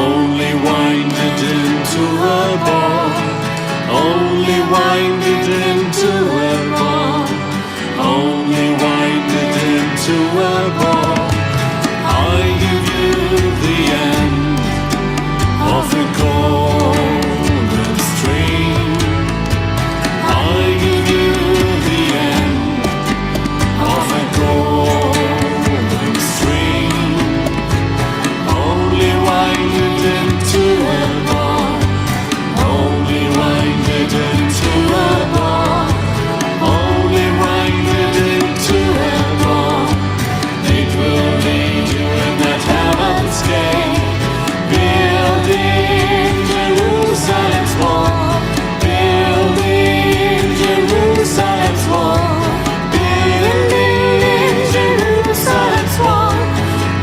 Only wind it into a ball. Only wind it into a ball. Only wind it into a ball. I give you the end of a golden string. I give you the end of a golden string. Only wind it into a ball. Only wind it into a ball. Only wind it into a ball. It will lead you in that heaven's gate. Building Jerusalem's wall. Building Jerusalem's wall. Building Jerusalem's wall.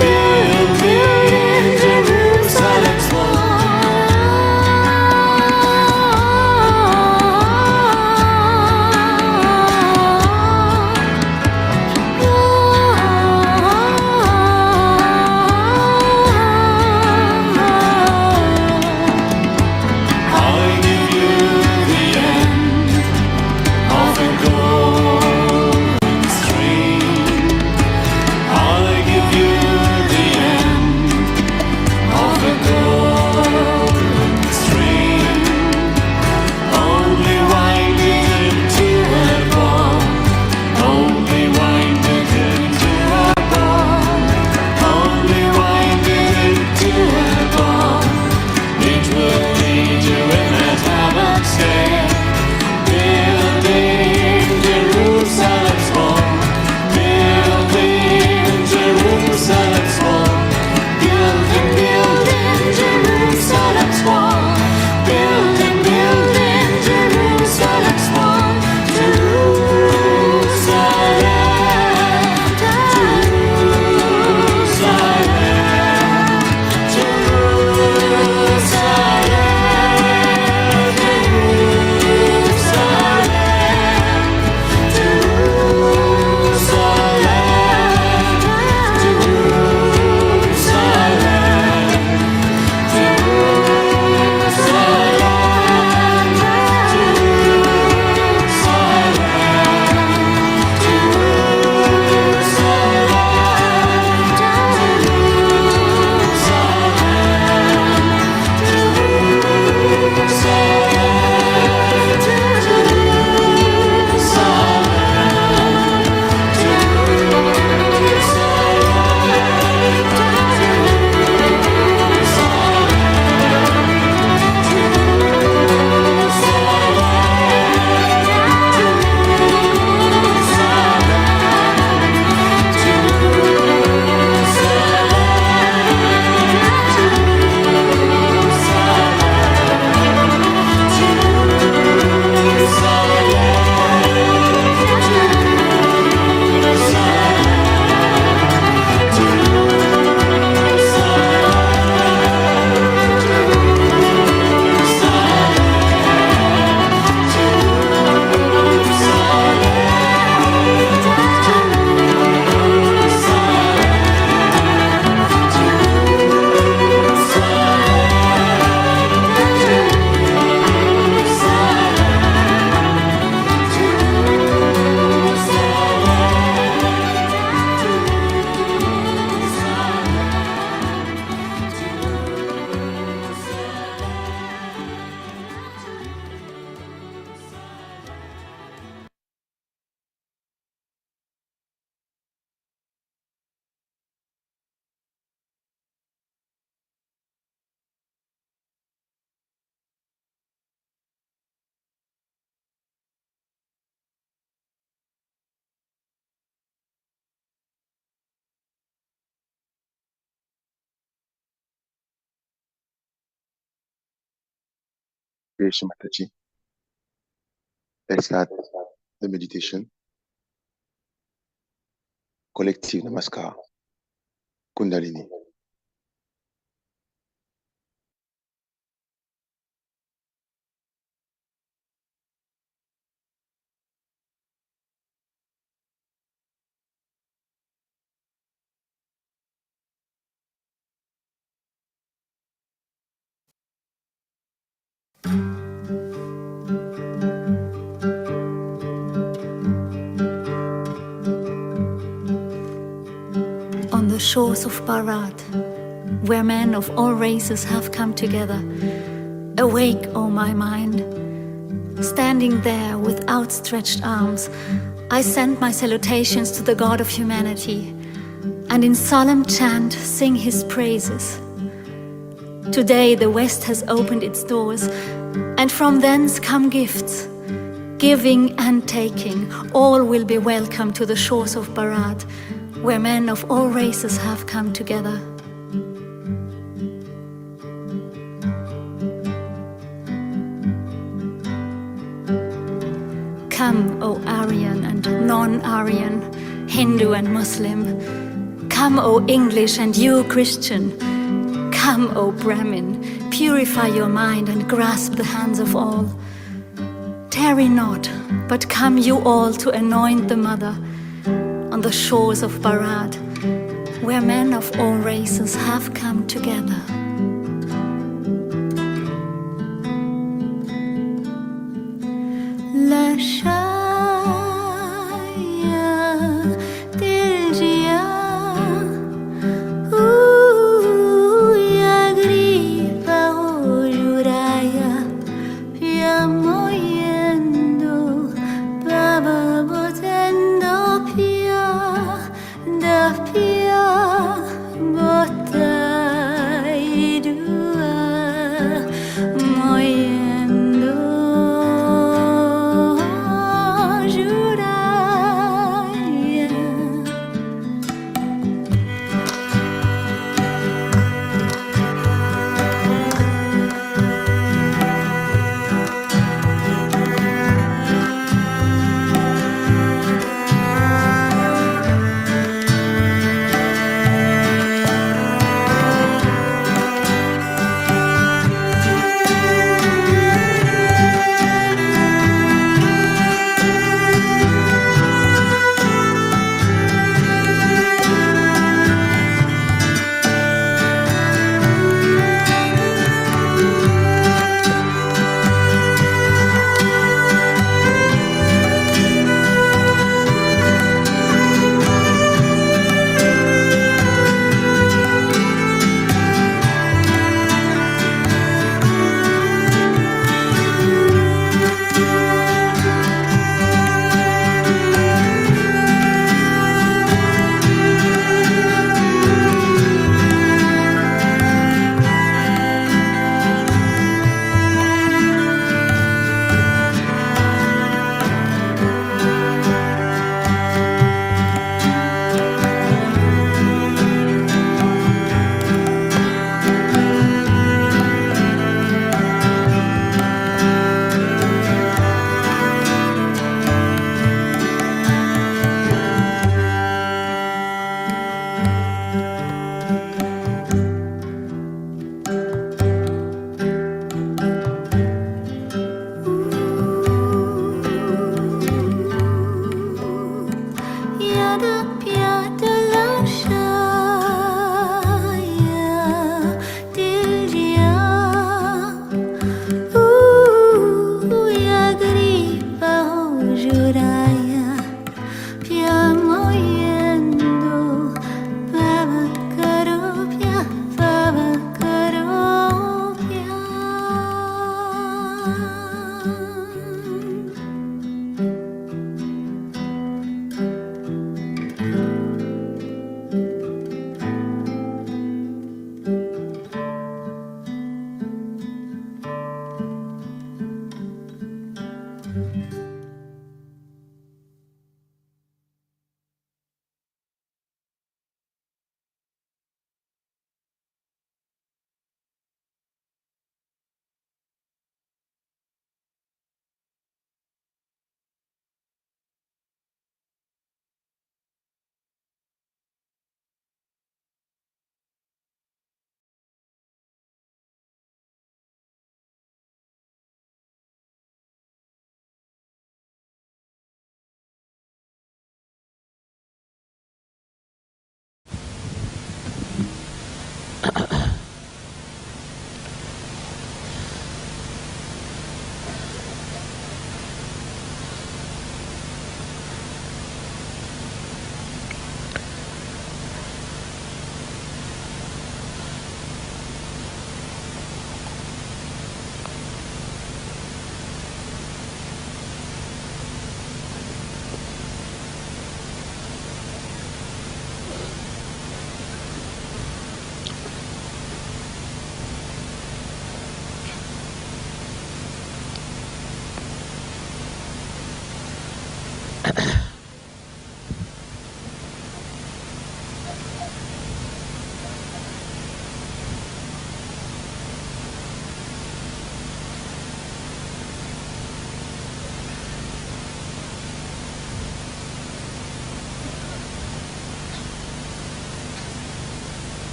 Building Jerusalem's I give you the end of a golden string. I give you the end of a golden string. Only wind it into a ball. Only wind it into a ball. Only wind it into a ball. It will lead you in that heaven's gate. Building Jerusalem's wall. Building Jerusalem's wall. Building Jerusalem's wall. Building Jerusalem's wall. Krishna Mataji. Let's start the meditation. Collective Namaskar. Kundalini. shores of Barat, where men of all races have come together. Awake, O my mind. Standing there with outstretched arms, I send my salutations to the God of humanity, and in solemn chant sing his praises. Today the West has opened its doors, and from thence come gifts. Giving and taking, all will be welcome to the shores of Barat, where men of all races have come together. Come, O Aryan and non-Aryan, Hindu and Muslim. Come, O English and you Christian. Come, O Brahmin, purify your mind and grasp the hands of all. Tarry not, but come you all to anoint the Mother on the shores of Barat, where men of all races have come together.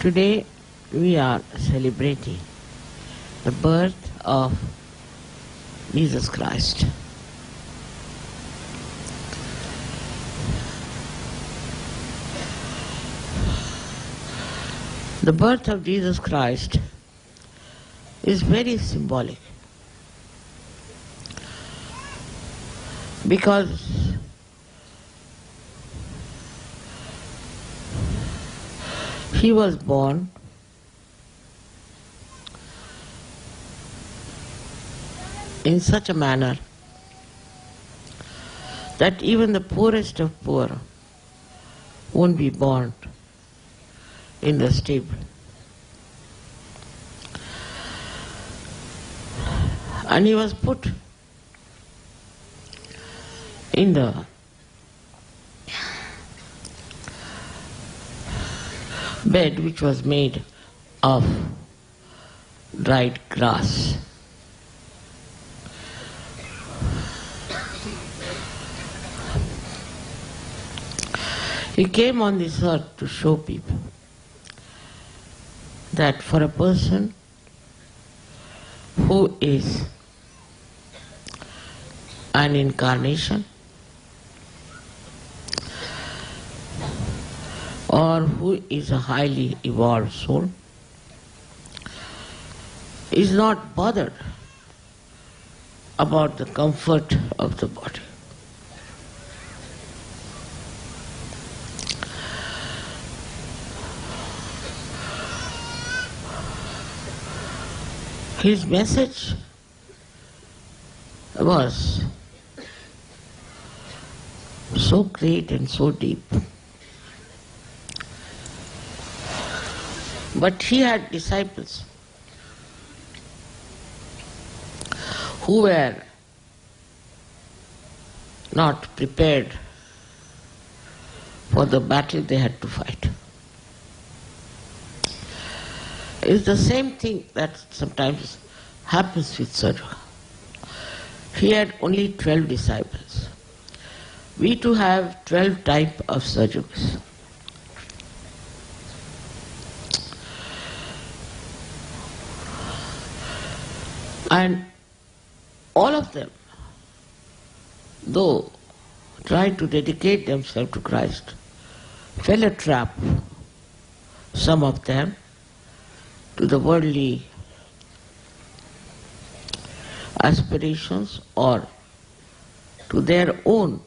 Today we are celebrating the birth of Jesus Christ. The birth of Jesus Christ is very symbolic because he was born in such a manner that even the poorest of poor won't be born in the stable. And he was put in the bed which was made of dried grass. He came on this earth to show people that for a person who is an incarnation or who is a highly evolved soul is not bothered about the comfort of the body. His message was so great and so deep. But he had disciples who were not prepared for the battle they had to fight. It's the same thing that sometimes happens with Sahaja. He had only 12 disciples. We too have 12 types of Sahajas. And all of them, though tried to dedicate themselves to Christ, fell a trap, some of them, to the worldly aspirations or to their own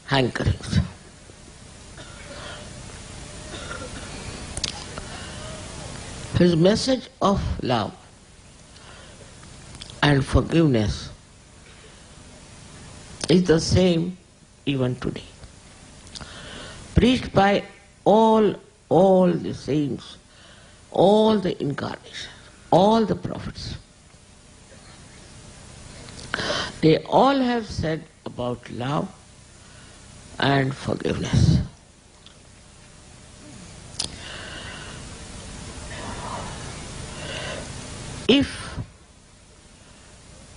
hankerings. His message of love and forgiveness is the same even today. Preached by all the saints, all the incarnations, all the prophets. They all have said about love and forgiveness. If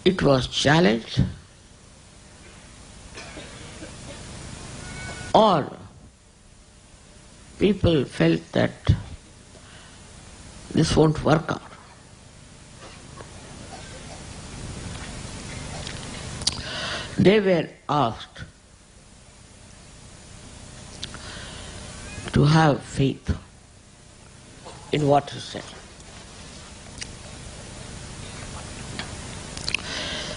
it was challenged or people felt that this won't work out, they were asked to have faith in what is said.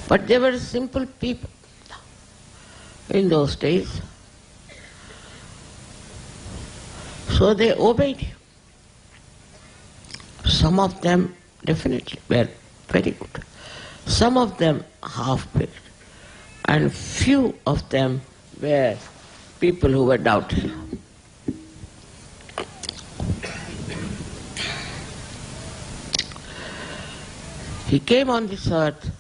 But they were simple people in those days, so they obeyed him. Some of them definitely were very good. Some of them half-baked. And few of them were people who were doubtful. He came on this earth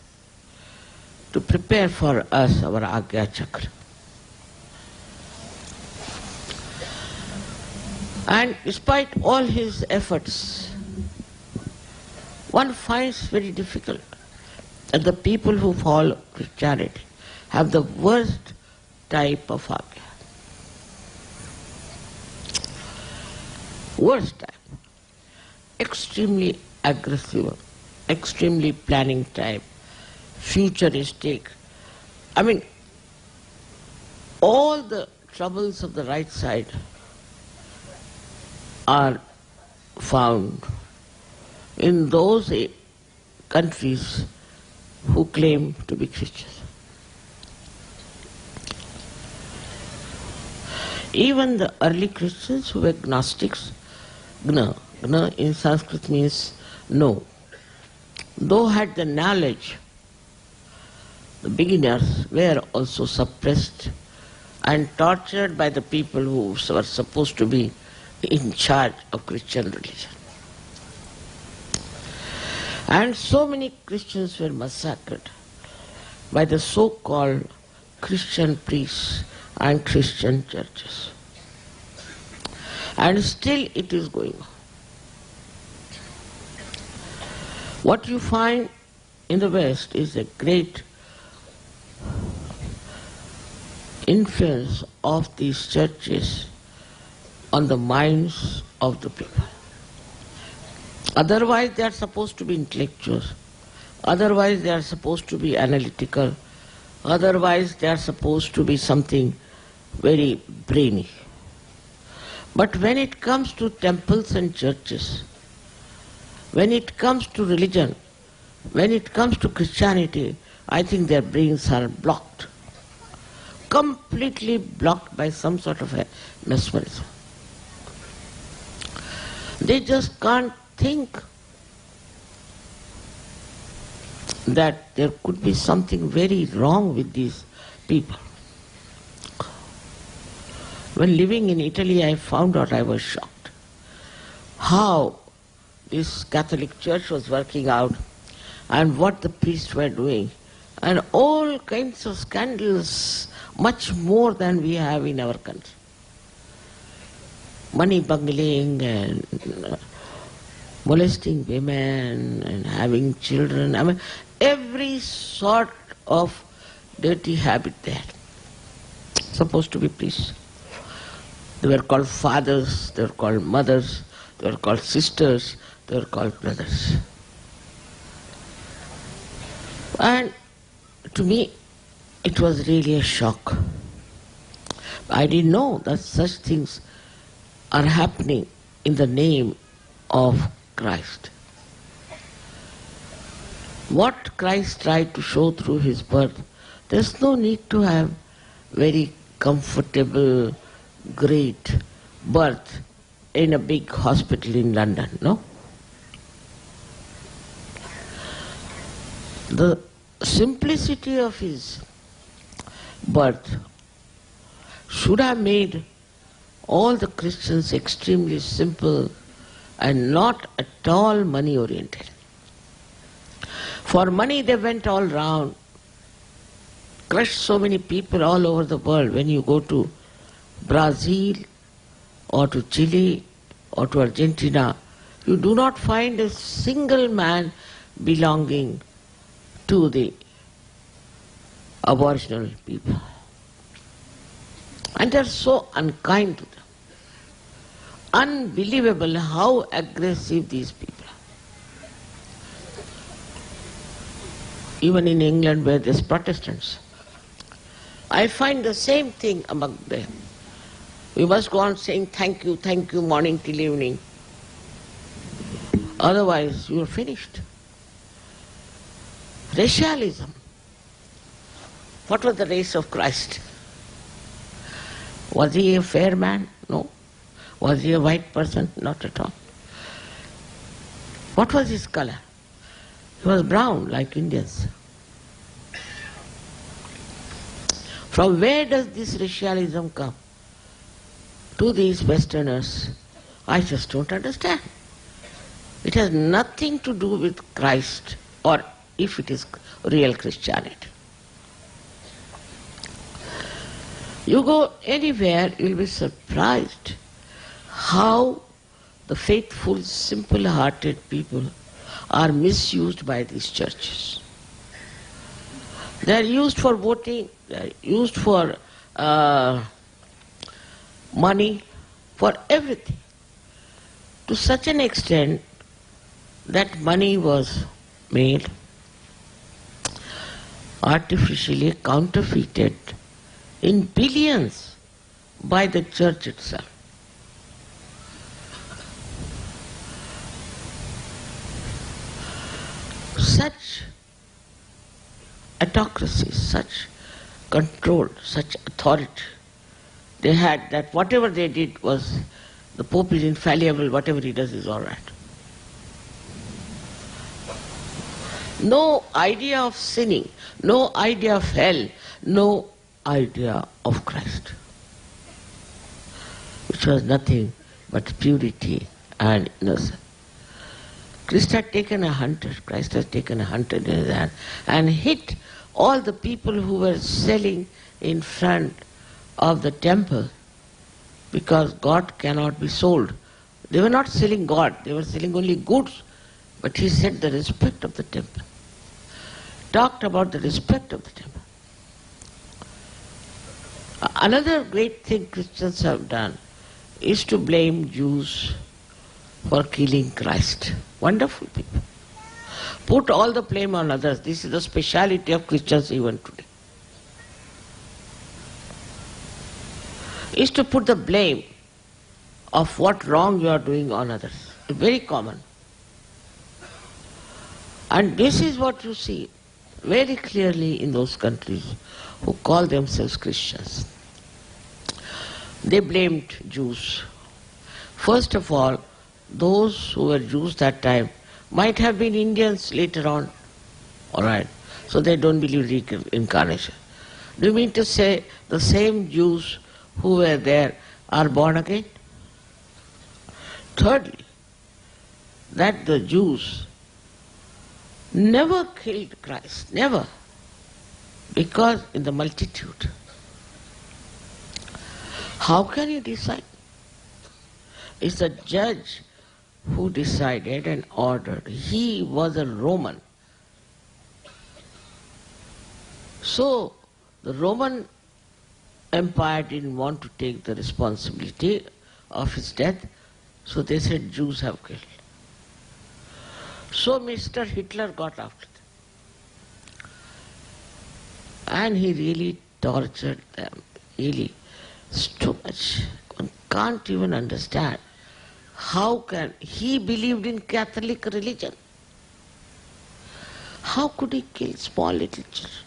to prepare for us our Agya Chakra. And despite all his efforts, one finds very difficult that the people who follow Christianity have the worst type of Agya. Worst time. Extremely aggressive, extremely planning type, futuristic. I mean, all the troubles of the right side are found in those countries who claim to be Christians. Even the early Christians who were Gnostics, Gna in Sanskrit means no, though had the knowledge, the beginners were also suppressed and tortured by the people who were supposed to be in charge of Christian religion. And so many Christians were massacred by the so-called Christian priests and Christian churches. And still it is going on. What you find in the West is a great influence of these churches on the minds of the people. Otherwise they are supposed to be intellectuals, otherwise they are supposed to be analytical, otherwise they are supposed to be something very brainy. But when it comes to temples and churches, when it comes to religion, when it comes to Christianity, I think their brains are blocked, completely blocked by some sort of a mesmerism. They just can't think that there could be something very wrong with these people. When living in Italy, I found out, I was shocked how this Catholic Church was working out and what the priests were doing, and all kinds of scandals, much more than we have in our country. Money bungling and molesting women and having children. I mean, every sort of dirty habit there. Supposed to be priests. They were called fathers, they were called mothers, they were called sisters, they were called brothers. And to me, it was really a shock. I didn't know that such things are happening in the name of Christ. What Christ tried to show through his birth, there's no need to have very comfortable, great birth in a big hospital in London, no? The simplicity of his birth should have made all the Christians extremely simple and not at all money oriented. For money they went all round, crushed so many people all over the world. When you go to Brazil or to Chile or to Argentina, you do not find a single man belonging to the aboriginal people. And they are so unkind to them. Unbelievable how aggressive these people are. Even in England where there's Protestants, I find the same thing among them. We must go on saying thank you, morning till evening. Otherwise you are finished. Racialism. What was the race of Christ? Was he a fair man? No. Was he a white person? Not at all. What was his color? He was brown, like Indians. From where does this racialism come? To these Westerners, I just don't understand. It has nothing to do with Christ, or if it is real Christianity. You go anywhere, you'll be surprised how the faithful, simple-hearted people are misused by these churches. They are used for voting, they are used for money, for everything. to such an extent that money was made, artificially counterfeited in billions by the church itself. Such autocracy, such control, such authority they had, that whatever they did was, the Pope is infallible, whatever he does is all right. No idea of sinning, no idea of hell, no idea of Christ, which was nothing but purity and innocence. Christ has taken a hunter in his hand and hit all the people who were selling in front of the temple, because God cannot be sold. They were not selling God, they were selling only goods. But he said the respect of the temple. Talked about the respect of the temple. Another great thing Christians have done is to blame Jews for killing Christ. Wonderful people. Put all the blame on others. This is the speciality of Christians even today. Is to put the blame of what wrong you are doing on others. Very common. And this is what you see very clearly in those countries who call themselves Christians. They blamed Jews. First of all, those who were Jews that time might have been Indians later on. Alright, so they don't believe reincarnation. Do you mean to say the same Jews who were there are born again? Thirdly, that the Jews never killed Christ, never, because in the multitude. How can you decide? It's the judge who decided and ordered. He was a Roman. So the Roman Empire didn't want to take the responsibility of his death, so they said Jews have killed. So Mr. Hitler got after them. And he really tortured them, really. It's too much. One can't even understand. How can he believed in Catholic religion? How could he kill small little children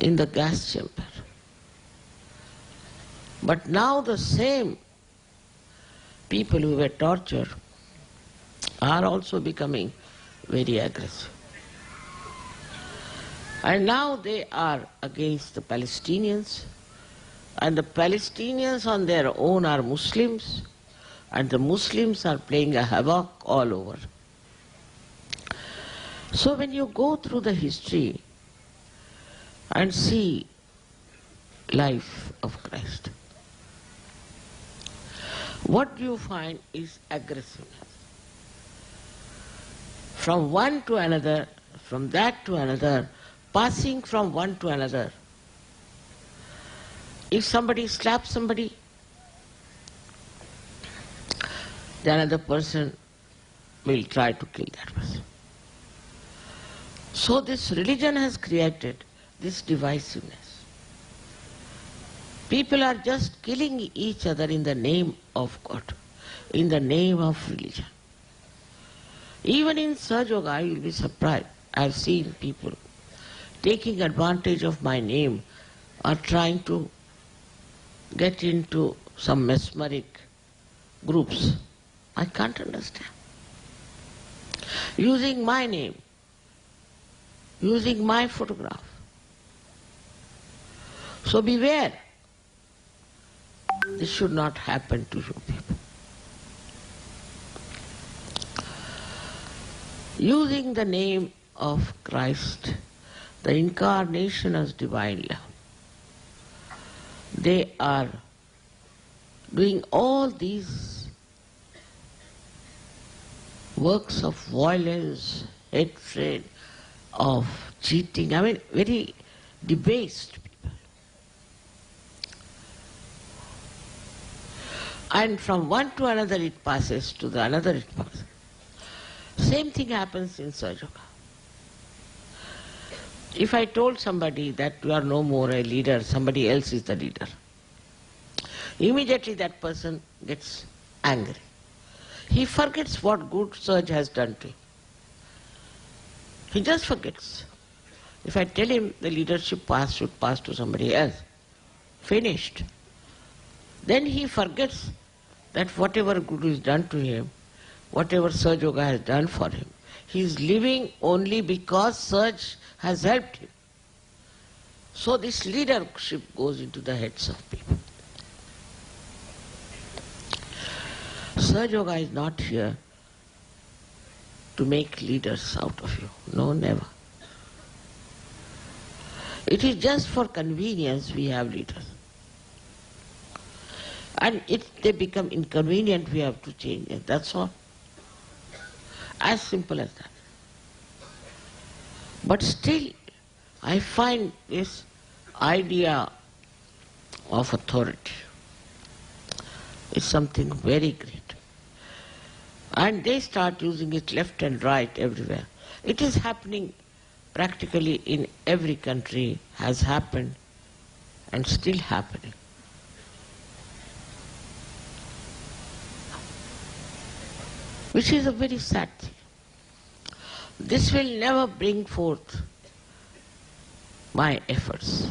in the gas chamber? But now the same people who were tortured are also becoming very aggressive. And now they are against the Palestinians, and the Palestinians on their own are Muslims, and the Muslims are playing a havoc all over. So when you go through the history and see life of Christ, what you find is aggressiveness. From one to another, from that to another, passing from one to another. If somebody slaps somebody, the another person will try to kill that person. So this religion has created this divisiveness. People are just killing each other in the name of God, in the name of religion. Even in Sahaja, you will be surprised. I have seen people taking advantage of my name or trying to get into some mesmeric groups. I can't understand. Using my name, using my photograph. So beware. This should not happen to you people. Using the name of Christ, the incarnation as divine love, they are doing all these works of violence, hatred, of cheating, I mean very debased people. And from one to another it passes, to the another it passes. Same thing happens in Sahaja Yoga. If I told somebody that you are no more a leader, somebody else is the leader, immediately that person gets angry. He forgets what good Sahaja has done to him. He just forgets. If I tell him the leadership should pass to somebody else, finished, then he forgets that whatever good is done to him, whatever Sahaja Yoga has done for him, he is living only because Sahaja has helped him. So this leadership goes into the heads of people. Sahaja Yoga is not here to make leaders out of you. No, never. It is just for convenience we have leaders. And if they become inconvenient, we have to change it. That's all. As simple as that. But still, I find this idea of authority is something very great. And they start using it left and right everywhere. It is happening practically in every country, has happened and still happening. Which is a very sad thing. This will never bring forth my efforts.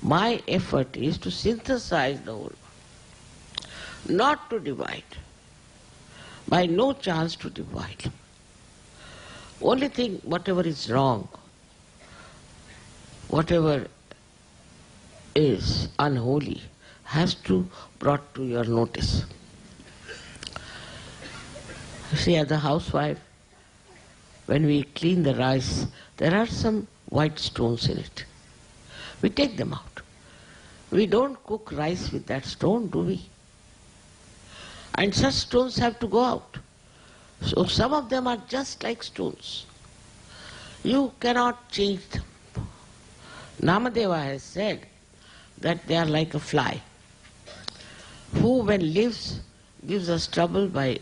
My effort is to synthesize the whole, not to divide. By no chance to divide. Only thing, whatever is wrong, whatever is unholy, has to brought to your notice. See, as a housewife, when we clean the rice, there are some white stones in it. We take them out. We don't cook rice with that stone, do we? And such stones have to go out. So some of them are just like stones. You cannot change them. Namadeva has said that they are like a fly, who when lives, gives us trouble by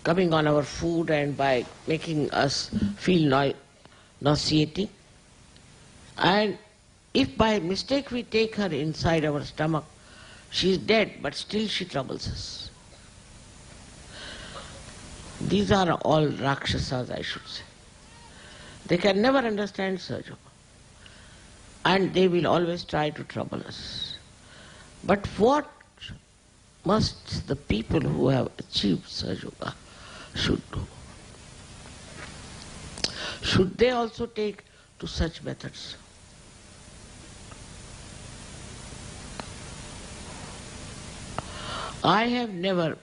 coming on our food and by making us feel nauseating. And if by mistake we take her inside our stomach, she is dead, but still she troubles us. These are all Rakshasas, I should say. They can never understand Sahaja Yoga. And they will always try to trouble us. But what must the people who have achieved Sahaja Yoga should do? Should they also take to such methods? I have never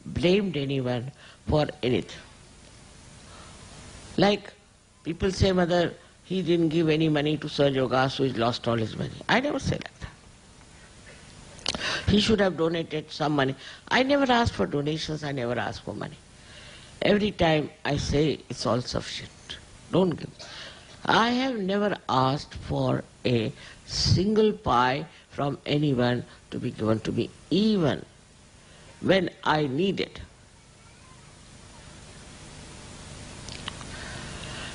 blamed anyone for anything. Like people say, Mother, he didn't give any money to Sahaja Yoga, so he lost all his money. I never say like that. He should have donated some money. I never ask for donations, I never ask for money. Every time I say it's all sufficient. Don't give. I have never asked for a single pie from anyone to be given to me, even when I need it.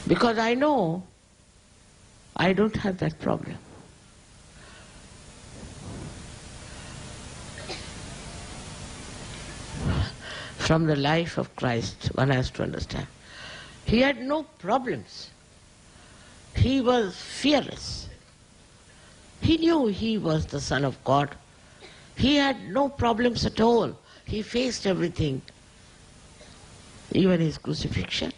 Because I know I don't have that problem. From the life of Christ, one has to understand. He had no problems. He was fearless. He knew he was the Son of God. He had no problems at all. He faced everything, even his crucifixion.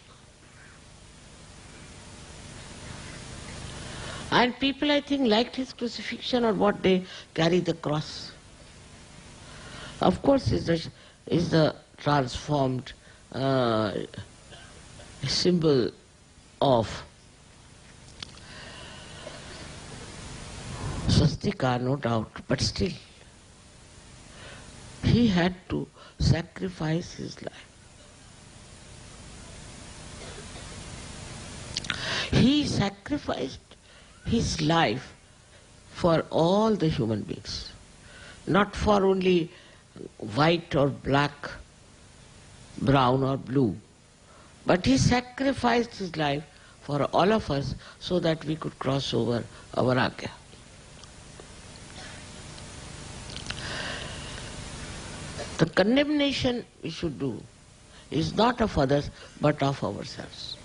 And people, I think, liked his crucifixion or what they carry the cross. Of course, is the transformed symbol of swastika, no doubt, but still, he had to sacrifice his life. He sacrificed his life for all the human beings, not for only white or black, brown or blue. But he sacrificed his life for all of us so that we could cross over our Agya. The condemnation we should do is not of others but of ourselves.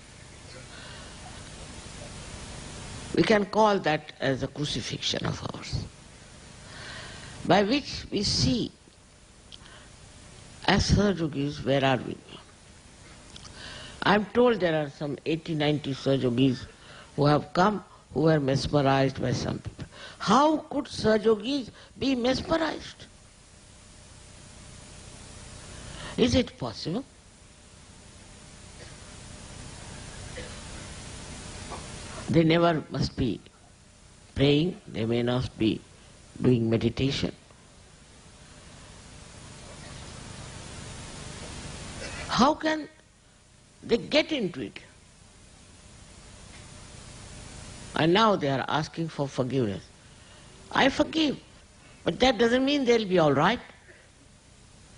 We can call that as a crucifixion of ours, by which we see, as Sahajogis, where are we? I am told there are some 80-90 Sahajogis who have come who were mesmerized by some people. How could Sahajogis be mesmerized? Is it possible? They never must be praying, they may not be doing meditation. How can they get into it? And now they are asking for forgiveness. I forgive, but that doesn't mean they'll be all right.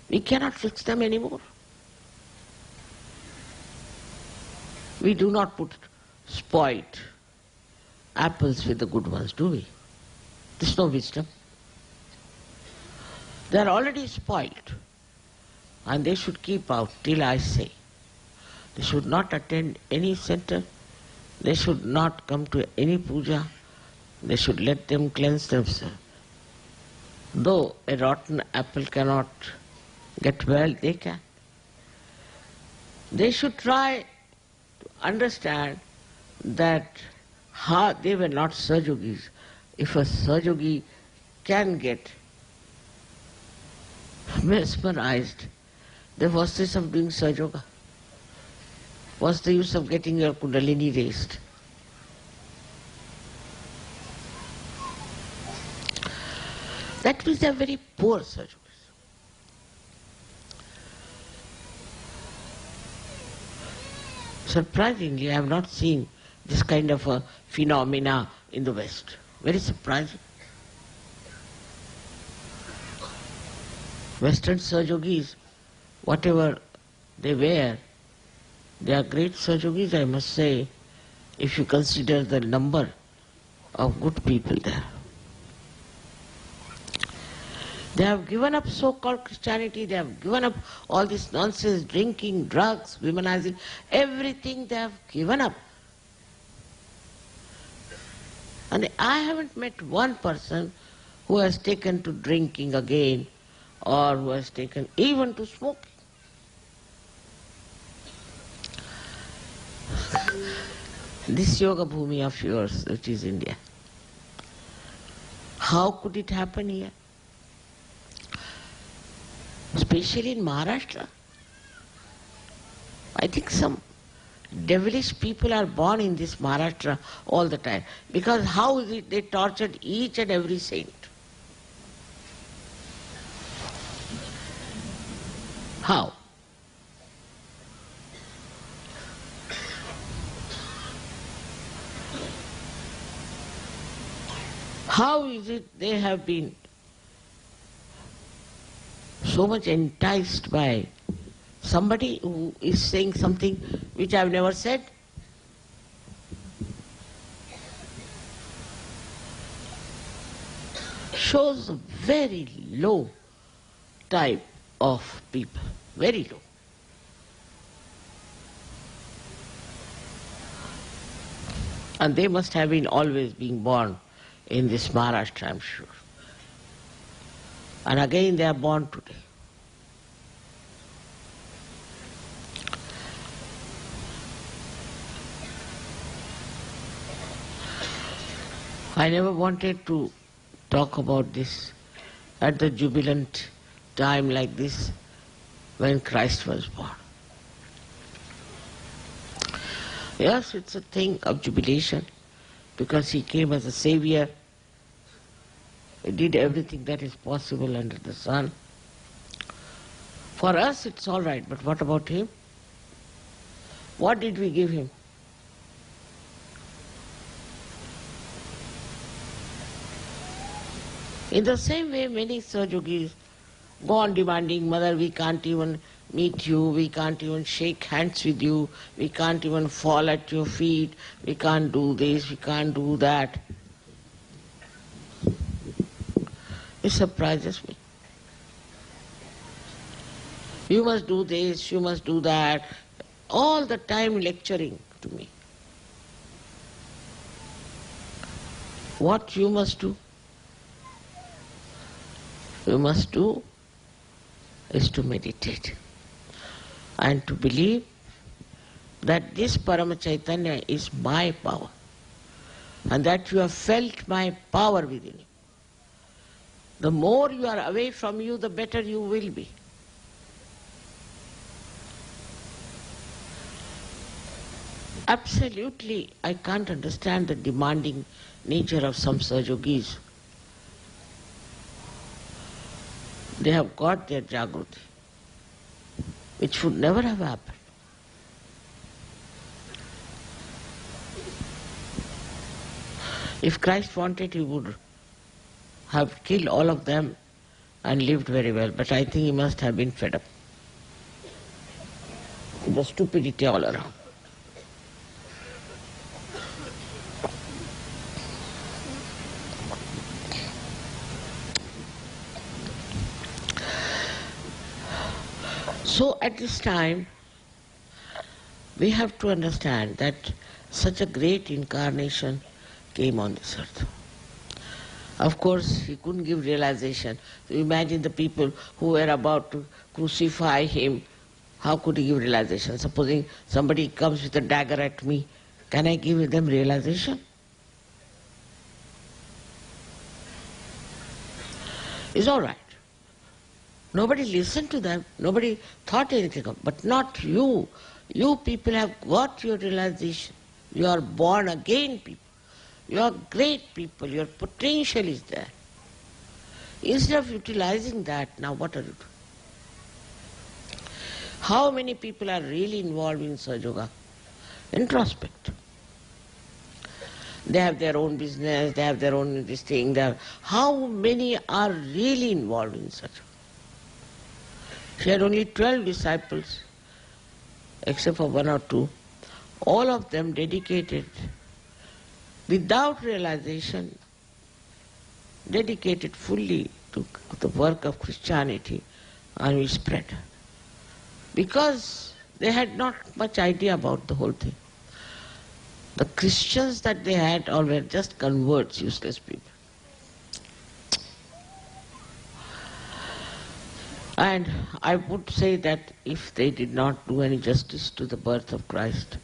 We cannot fix them anymore. We do not put spoiled apples with the good ones, do we? There's no wisdom. They are already spoiled, and they should keep out till I say. They should not attend any center. They should not come to any puja. They should let them cleanse themselves. Though a rotten apple cannot get well, they can. They should try to understand that they were not Sahajogis. If a Sahajogi can get mesmerized, then what's the use of doing Sahajoga? What's the use of getting your Kundalini raised? That means they are very poor Sahajogis. Surprisingly, I have not seen this kind of a phenomena in the West. Very surprising. Western Sahajogis, whatever they wear, they are great Sahajogis, I must say, if you consider the number of good people there. They have given up so-called Christianity, they have given up all this nonsense, drinking, drugs, womanizing, everything they have given up. And I haven't met one person who has taken to drinking again or who has taken even to smoking. This yoga bhumi of yours, which is India, how could it happen here? Especially in Maharashtra. I think some devilish people are born in this Maharashtra all the time. Because how is it they tortured each and every saint? How? How is it they have been so much enticed by somebody who is saying something which I have never said? Shows a very low type of people, very low. And they must have been always being born in this Maharashtra, I'm sure. And again they are born today. I never wanted to talk about this at the jubilant time like this when Christ was born. Yes, it's a thing of jubilation because he came as a savior. He did everything that is possible under the sun. For us it's all right, but what about him? What did we give him? In the same way, many Sahajogis go on demanding, Mother, we can't even meet you, we can't even shake hands with you, we can't even fall at your feet, we can't do this, we can't do that. It surprises me. You must do this, you must do that, all the time lecturing to me. What you must do? You must do is to meditate and to believe that this Parama Chaitanya is my power and that you have felt my power within you. The more you are away from you, the better you will be. Absolutely, I can't understand the demanding nature of some Sahajogis. They have got their Jagruti, which should never have happened. If Christ wanted, he would have killed all of them and lived very well, but I think he must have been fed up. The stupidity all around. So at this time, we have to understand that such a great incarnation came on this earth. Of course, he couldn't give realization. So imagine the people who were about to crucify him. How could he give realization? Supposing somebody comes with a dagger at me, can I give them realization? It's all right. Nobody listened to them. Nobody thought anything of it. But not you. You people have got your realization. You are born again people. You are great people. Your potential is there. Instead of utilizing that, now what are you doing? How many people are really involved in Sahaja Yoga? Introspect. They have their own business, they have their own this thing. How many are really involved in Sahaja Yoga? She had only 12 disciples, except for 1 or 2. All of them dedicated, without realization, dedicated fully to the work of Christianity, and we spread. Because they had not much idea about the whole thing. The Christians that they had all were just converts, useless people. And I would say that if they did not do any justice to the birth of Christ,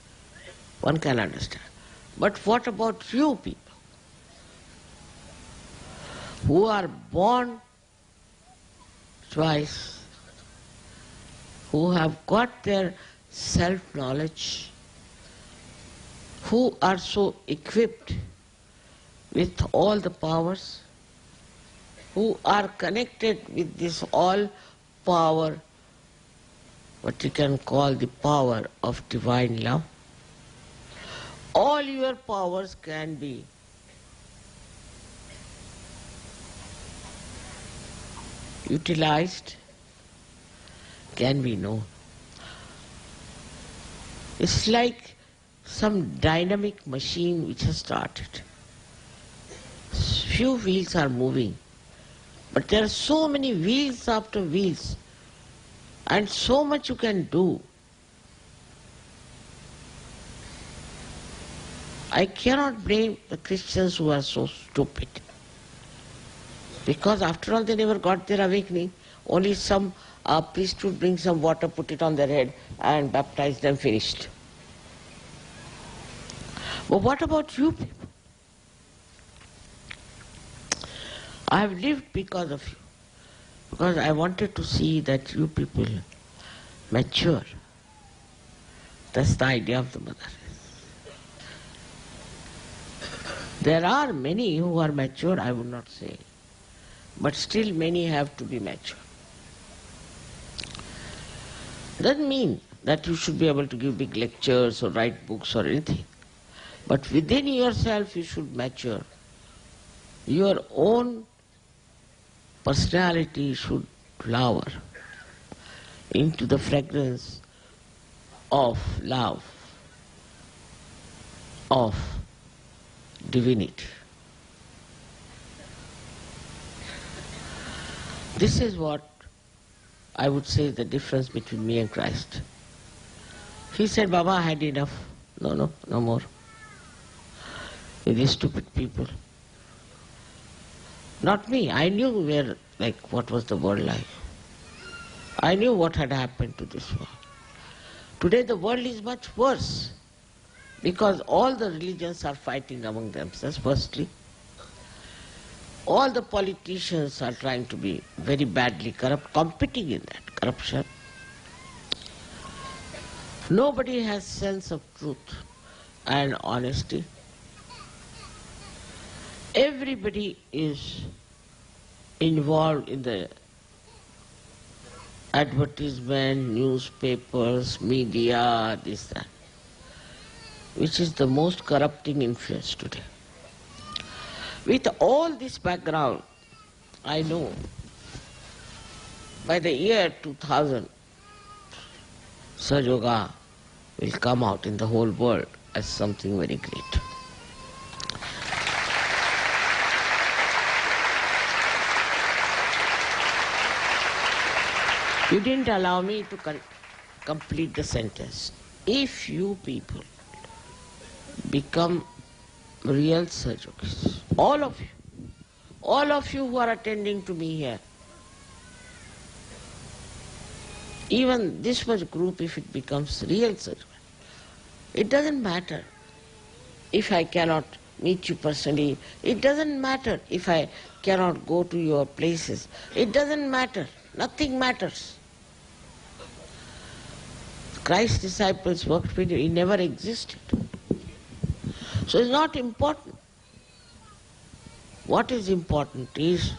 one can understand. But what about you people who are born twice, who have got their self-knowledge, who are so equipped with all the powers, who are connected with this all power, what you can call the power of divine love. All your powers can be utilized, can be known. It's like some dynamic machine which has started. Few wheels are moving, but there are so many wheels after wheels, and so much you can do. I cannot blame the Christians who are so stupid, because after all they never got their awakening. Only some priest would bring some water, put it on their head and baptize them, finished. But what about you people? I have lived because of you, because I wanted to see that you people mature. That's the idea of the mother. There are many who are mature, I would not say, but still many have to be mature. Doesn't mean that you should be able to give big lectures or write books or anything, but within yourself you should mature. Your own personality should flower into the fragrance of love, of divinity. This is what I would say is the difference between me and Christ. He said, Baba, I had enough. No more. With these stupid people. Not me. I knew what was the world like. I knew what had happened to this world. Today the world is much worse because all the religions are fighting among themselves, firstly. All the politicians are trying to be very badly corrupt, competing in that corruption. Nobody has sense of truth and honesty. Everybody is involved in the advertisement, newspapers, media, this, that, which is the most corrupting influence today. With all this background, I know by the year 2000, Sahaja will come out in the whole world as something very great. You didn't allow me to complete the sentence. If you people become real Sahajogis, all of you who are attending to me here, even this much group, if it becomes real Sahajogis, it doesn't matter if I cannot meet you personally, it doesn't matter if I cannot go to your places, it doesn't matter, nothing matters. Christ's disciples worked with you, he never existed. So it's not important. What is important is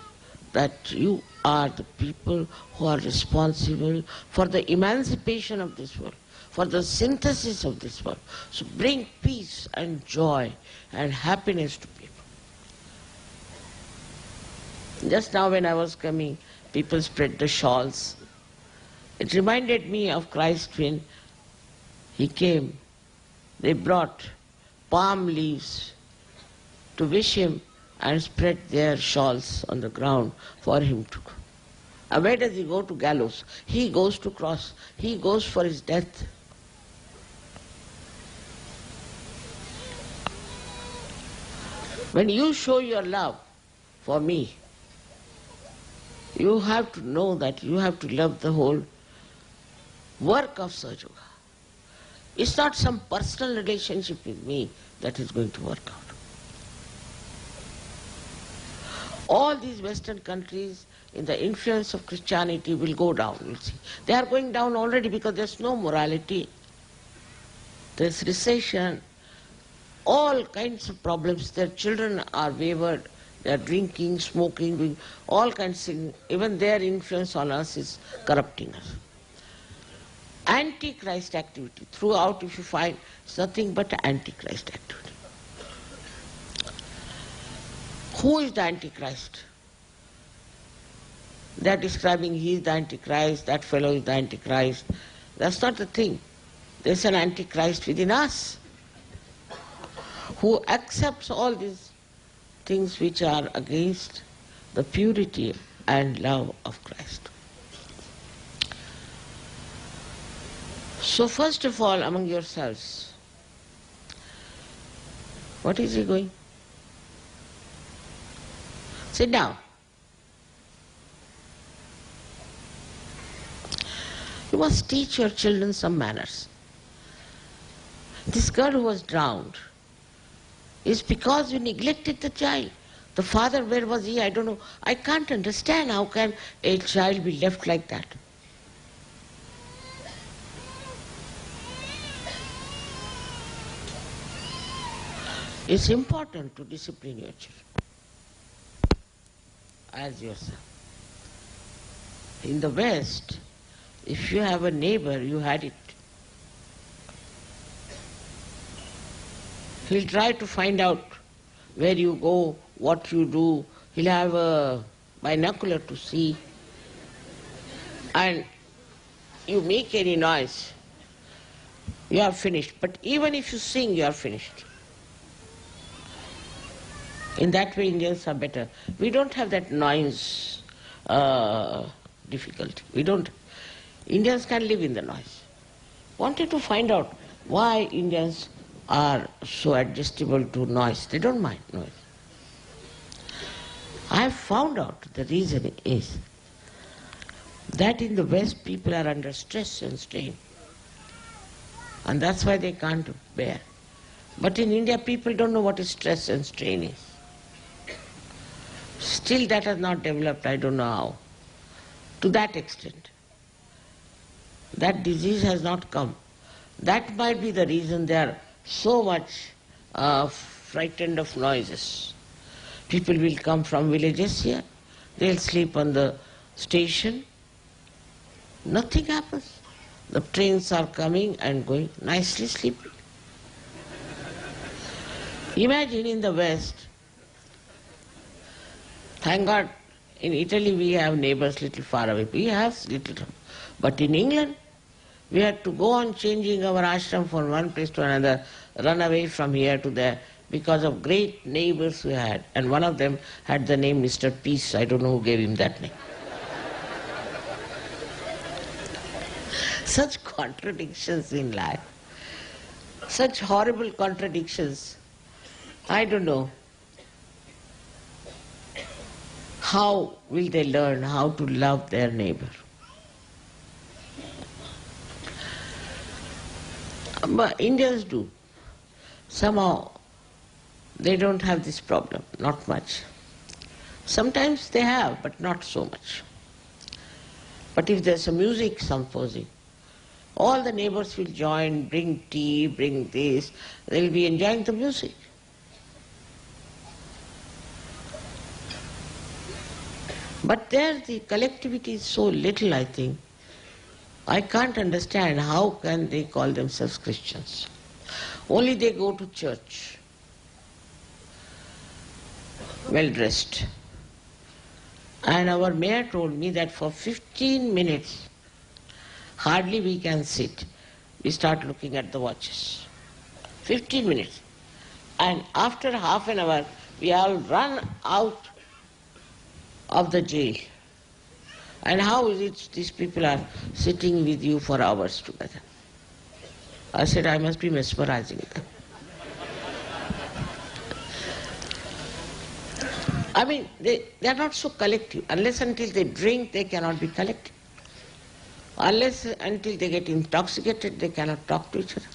that you are the people who are responsible for the emancipation of this world, for the synthesis of this world. So bring peace and joy and happiness to people. Just now when I was coming, people spread the shawls. It reminded me of Christ when he came. They brought palm leaves to wish him and spread their shawls on the ground for him to go. And where does he go? To gallows. He goes to cross. He goes for his death. When you show your love for me, you have to know that you have to love the whole work of Sahaja. It's not some personal relationship with me that is going to work out. All these Western countries, in the influence of Christianity, will go down, you'll see. They are going down already because there's no morality. There's recession, all kinds of problems. Their children are wayward, they are drinking, smoking, doing all kinds of things. Even their influence on us is corrupting us. Antichrist activity. Throughout, if you find, it's nothing but Antichrist activity. Who is the Antichrist? They are describing he is the Antichrist, that fellow is the Antichrist. That's not the thing. There's an Antichrist within us who accepts all these things which are against the purity and love of Christ. So first of all, among yourselves, what is he going? Sit down. You must teach your children some manners. This girl who was drowned is because you neglected the child. The father, where was he? I don't know. I can't understand how can a child be left like that. It's important to discipline your children as yourself. In the West, if you have a neighbor, you had it. He'll try to find out where you go, what you do. He'll have a binocular to see. and you make any noise, you are finished. But even if you sing, you are finished. In that way, Indians are better. We don't have that noise difficulty. We don't. Indians can live in the noise. Wanted to find out why Indians are so adjustable to noise. They don't mind noise. I have found out the reason is that in the West people are under stress and strain. And that's why they can't bear. But in India people don't know what is stress and strain is. Still that has not developed, I don't know how. To that extent. That disease has not come. That might be the reason they are so much frightened of noises. People will come from villages here, they'll sleep on the station. Nothing happens. The trains are coming and going, nicely sleeping. Imagine in the West, thank God, in Italy we have neighbors little far away. We have little. But in England, we had to go on changing our ashram from one place to another, run away from here to there, because of great neighbors we had. And one of them had the name Mr. Peace. I don't know who gave him that name. Such contradictions in life. Such horrible contradictions. I don't know. How will they learn how to love their neighbor? But Indians do. Somehow they don't have this problem, not much. Sometimes they have, but not so much. But if there's a music symposium, all the neighbors will join, bring tea, bring this, they'll be enjoying the music. But there the collectivity is so little, I think. I can't understand how can they call themselves Christians. Only they go to church, well dressed. And our mayor told me that for 15 minutes, hardly we can sit. We start looking at the watches. 15 minutes. And after half an hour, we all run out of the jail. And how is it these people are sitting with you for hours together? I said, I must be mesmerizing them. I mean, they are not so collective. Unless until they drink, they cannot be collective. Unless until they get intoxicated, they cannot talk to each other.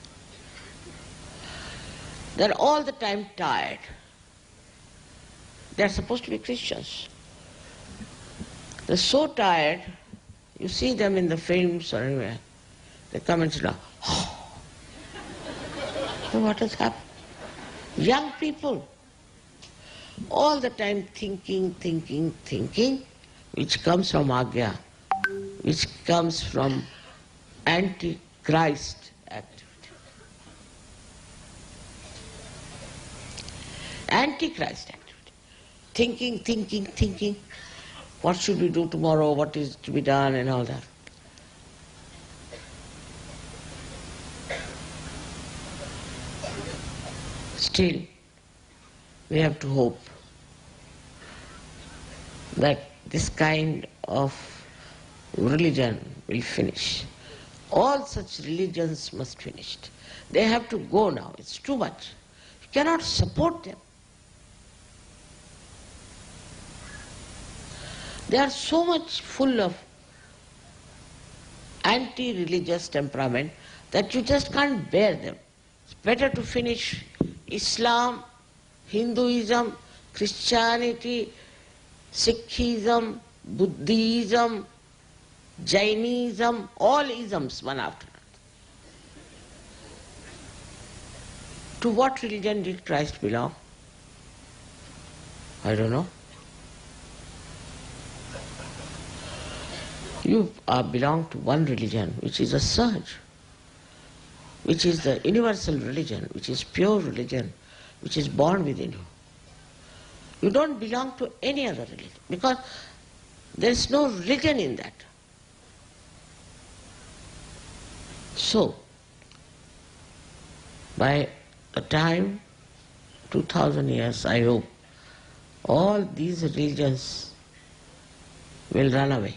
They are all the time tired. They are supposed to be Christians. They're so tired, you see them in the films or anywhere, they come and sit down. So what has happened? Young people, all the time thinking, which comes from Agya, which comes from anti-Christ activity. Anti-Christ activity. Thinking. What should we do tomorrow? What is to be done and all that. Still, we have to hope that this kind of religion will finish. All such religions must finish. They have to go now. It's too much. You cannot support them. They are so much full of anti-religious temperament that you just can't bear them. It's better to finish Islam, Hinduism, Christianity, Sikhism, Buddhism, Jainism, all isms one after another. To what religion did Christ belong? I don't know. You belong to one religion, which is a surge, which is the universal religion, which is pure religion, which is born within you. You don't belong to any other religion, because there is no religion in that. So, by the time 2000 years, I hope, all these religions will run away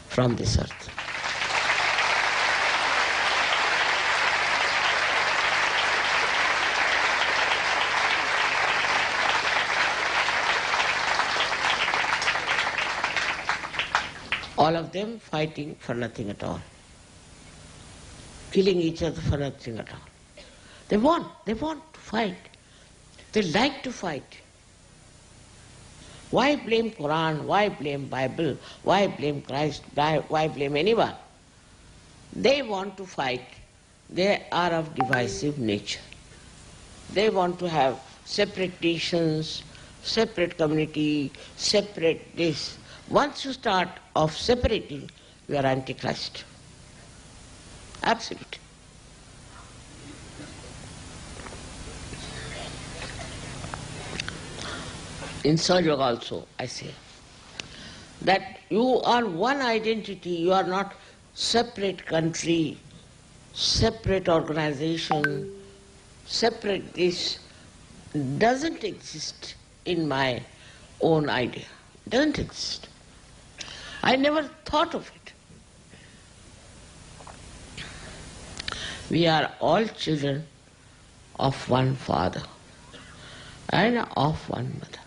from this earth. All of them fighting for nothing at all, killing each other for nothing at all. They want to fight. They like to fight. Why blame Quran? Why blame Bible? Why blame Christ? Why blame anyone? They want to fight. They are of divisive nature. They want to have separate nations, separate community, separate this. Once you start off separating, you are Antichrist. Absolute. In Sahaja also, I say, that you are one identity, you are not separate country, separate organization, separate this, doesn't exist in my own idea. Doesn't exist. I never thought of it. We are all children of one father and of one mother.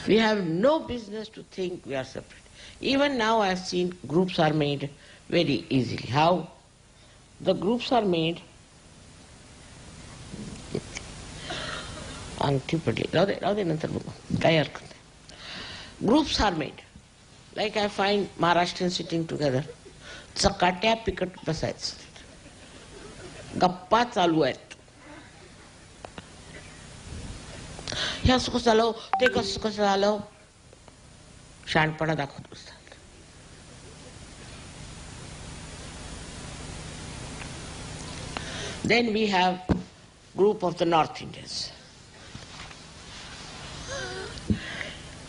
We have no business to think we are separate. Even now I have seen groups are made very easily. How? The groups are made Groups are made. Like I find Maharashtrians sitting together. चकाट्या पिकट बसायचं. गप्पा चालू आहेत. हे असं कसं झालं, ते कसं झालं, शहाणपणा दाखवत बसतात. Then we have group of the North Indians.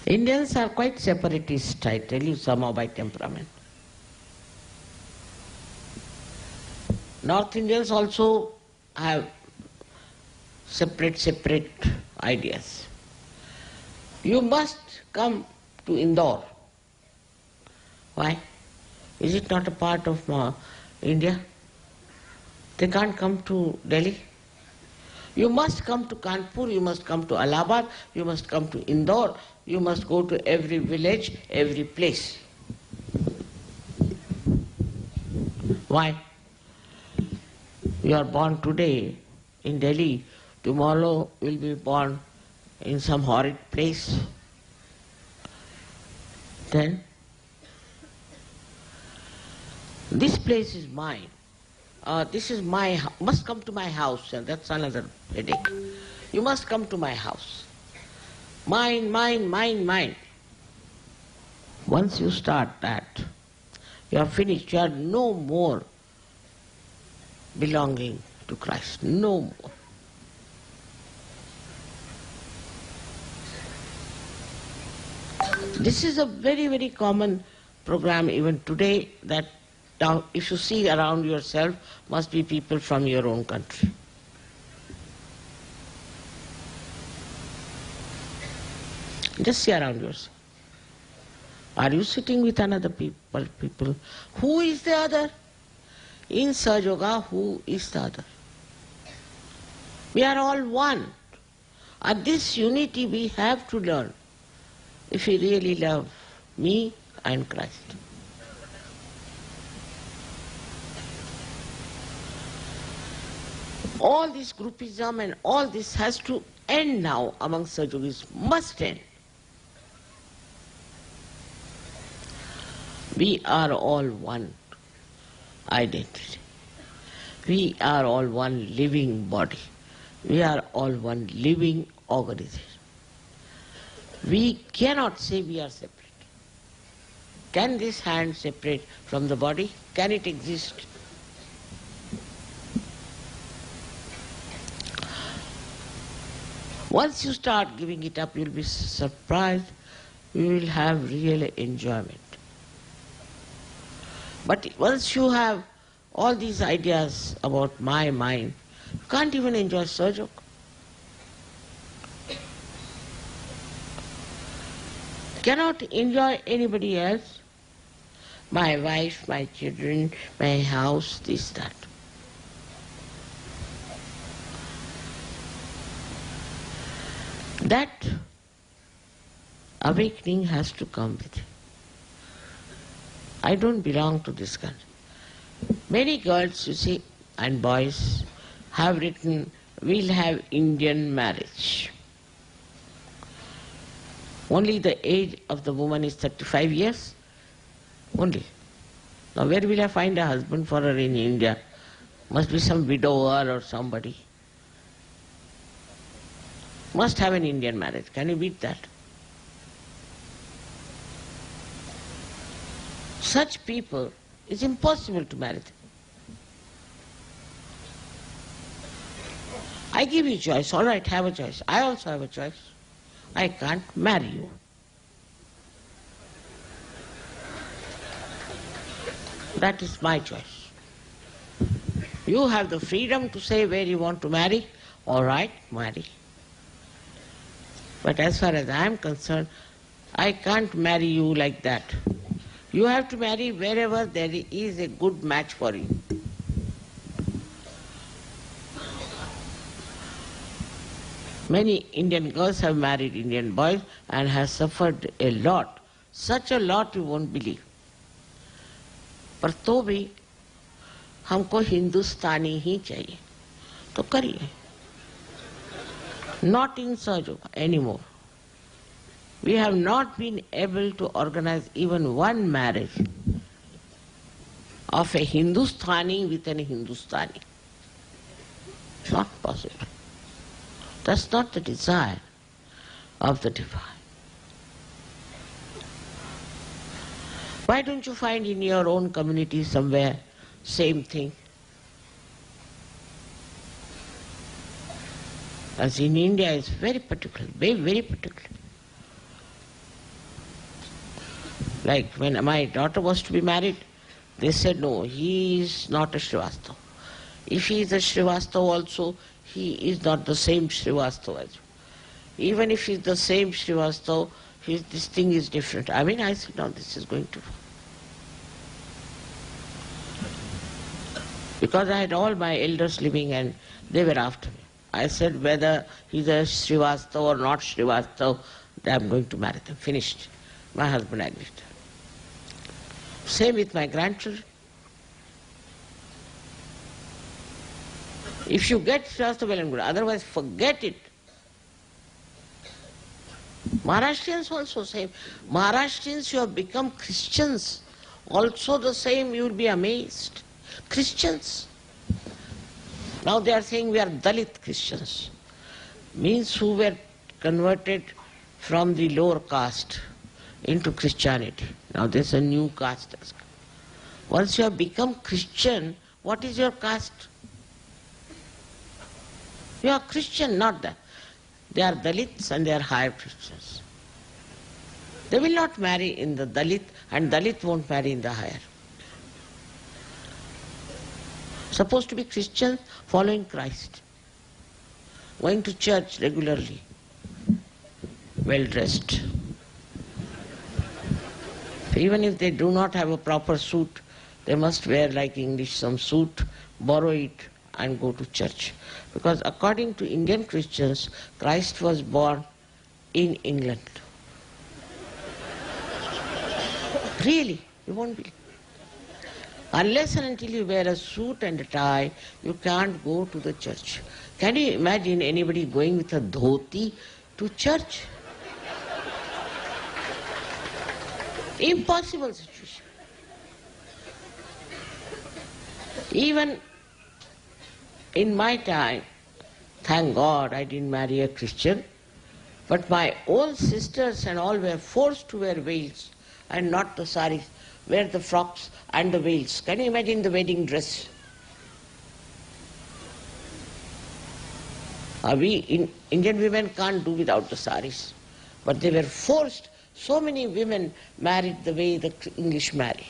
Indians are quite separatist, I tell you, somehow by temperament. North Indians also have separate ideas. You must come to Indore. Why? Is it not a part of India? They can't come to Delhi. You must come to Kanpur, you must come to Allahabad, you must come to Indore, you must go to every village, every place. Why? You are born today in Delhi, tomorrow will be born in some horrid place. Then, this place is mine. This is my house. Must come to my house, and that's another headache. You must come to my house. Mine, mine, mine, mine. Once you start that, you are finished. You are no more belonging to Christ. No more. This is a very, very common program even today, that now if you see around yourself, must be people from your own country. Just see around yourself. Are you sitting with another people? Who is the other? In Sahaja Yoga, who is the other? We are all one. And this unity we have to learn if we really love me and Christ. All this groupism and all this has to end now among Sahaja Yogis, must end. We are all one identity. We are all one living body. We are all one living organism. We cannot say we are separate. Can this hand separate from the body? Can it exist? Once you start giving it up, you'll be surprised. You will have real enjoyment. But once you have all these ideas about my mind, you can't even enjoy Sahaja. Cannot enjoy anybody else. My wife, my children, my house, this, that. That awakening has to come with it. I don't belong to this country. Many girls, you see, and boys have written, we'll have Indian marriage. Only the age of the woman is 35 years. Only. Now where will I find a husband for her in India? Must be some widower or somebody. Must have an Indian marriage. Can you beat that? Such people, it's impossible to marry them. I give you choice, all right, have a choice. I also have a choice. I can't marry you. That is my choice. You have the freedom to say where you want to marry, all right, marry. But as far as I am concerned, I can't marry you like that. You have to marry wherever there is a good match for you. Many Indian girls have married Indian boys and have suffered a lot. Such a lot you won't believe. पर तो भी हमको हिंदुस्तानी ही चाहिए तो करिए. Not in Sahaja anymore. We have not been able to organize even one marriage of a Hindustani with an Hindustani. Not possible. That's not the desire of the divine. Why don't you find in your own community somewhere same thing? As in India, it's very particular, very, very particular. Like when my daughter was to be married, they said, no, he is not a Srivastava. If he is a Srivastava also, he is not the same Srivastava as you. Even if he is the same Srivastava, this thing is different. I mean, I said, no, this is going to... Because I had all my elders living and they were after me. I said, whether he's a Srivastava or not Srivastava, I'm going to marry them. Finished. My husband agreed. Same with my grandchildren. If you get Srivastava, well and good. Otherwise, forget it. Maharashtrians also same. Maharashtrians who have become Christians, also the same, you will be amazed. Christians. Now they are saying we are Dalit Christians. Means who were converted from the lower caste into Christianity. Now there's a new caste. Once you have become Christian, what is your caste? You are Christian, not that. They are Dalits and they are higher Christians. They will not marry in the Dalit and Dalit won't marry in the higher. Supposed to be Christians following Christ, going to church regularly, well dressed. Even if they do not have a proper suit, they must wear like English some suit, borrow it and go to church. Because according to Indian Christians, Christ was born in England. Really, you won't believe. Unless and until you wear a suit and a tie, you can't go to the church. Can you imagine anybody going with a dhoti to church? Impossible situation. Even in my time, thank God I didn't marry a Christian, but my own sisters and all were forced to wear veils and not the saris, wear the frocks and the veils. Can you imagine the wedding dress? Indian women can't do without the saris, but they were forced. So many women married the way the English marry.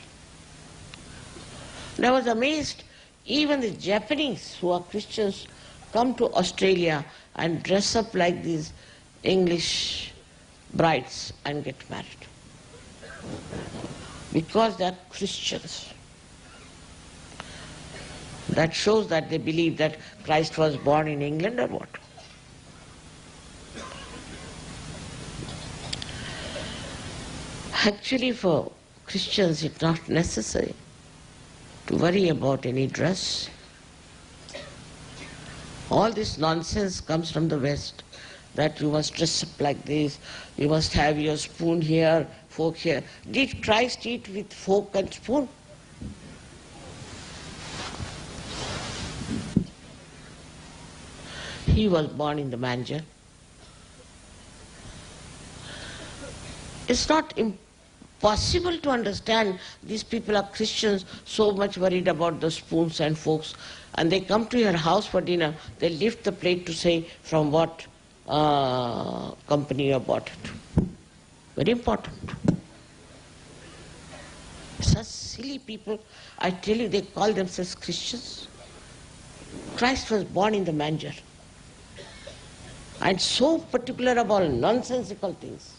And I was amazed, even the Japanese who are Christians come to Australia and dress up like these English brides and get married. Because they are Christians. That shows that they believe that Christ was born in England or what? Actually, for Christians, it's not necessary to worry about any dress. All this nonsense comes from the West, that you must dress up like this, you must have your spoon here, fork here. Did Christ eat with fork and spoon? He was born in the manger. It's not impossible to understand these people are Christians, so much worried about the spoons and forks, and they come to your house for dinner, they lift the plate to say from what company you bought it. Very important. Such silly people, I tell you, they call themselves Christians. Christ was born in the manger. And so particular about nonsensical things.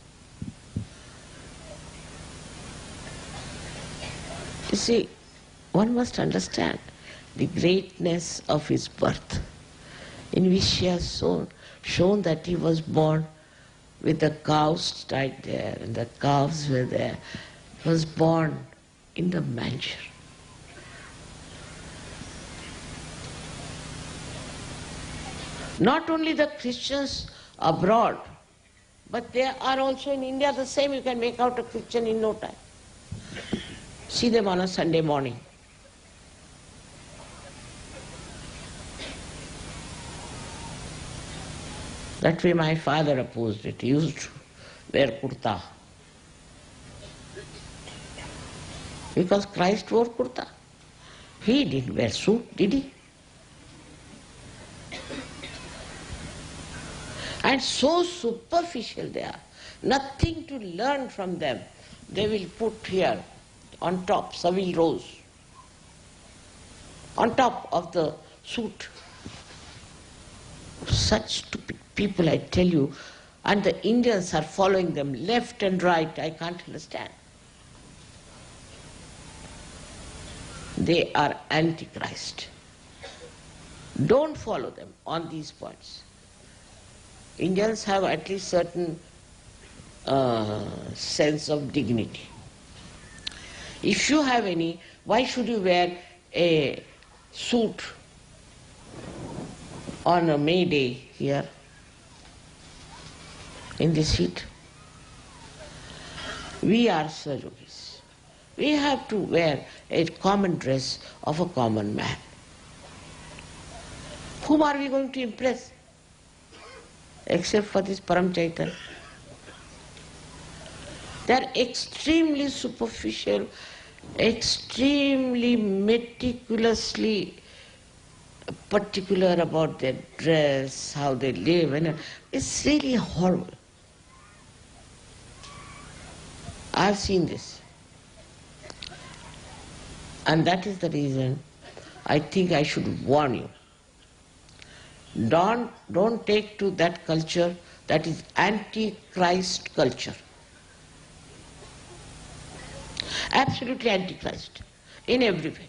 You see, one must understand the greatness of his birth, in which he has shown that he was born with the cows tied there and the calves were there. He was born in the manger. Not only the Christians abroad, but they are also in India the same. You can make out a Christian in no time. See them on a Sunday morning. That way my father opposed it. He used to wear kurta. Because Christ wore kurta. He didn't wear suit, did he? And so superficial they are. Nothing to learn from them. They will put here on top Savile Rose, on top of the suit. Such stupid people, I tell you, and the Indians are following them left and right. I can't understand. They are antichrist. Don't follow them on these points. Indians have at least certain sense of dignity. If you have any, why should you wear a suit on a May Day here in this heat? We are Sahajogis. We have to wear a common dress of a common man. Whom are we going to impress? Except for this Param Chaitanya. They are extremely superficial, extremely meticulously particular about their dress, how they live, and it's really horrible. I've seen this. And that is the reason I think I should warn you. Don't take to that culture that is anti-Christ culture. Absolutely anti-Christ in every way.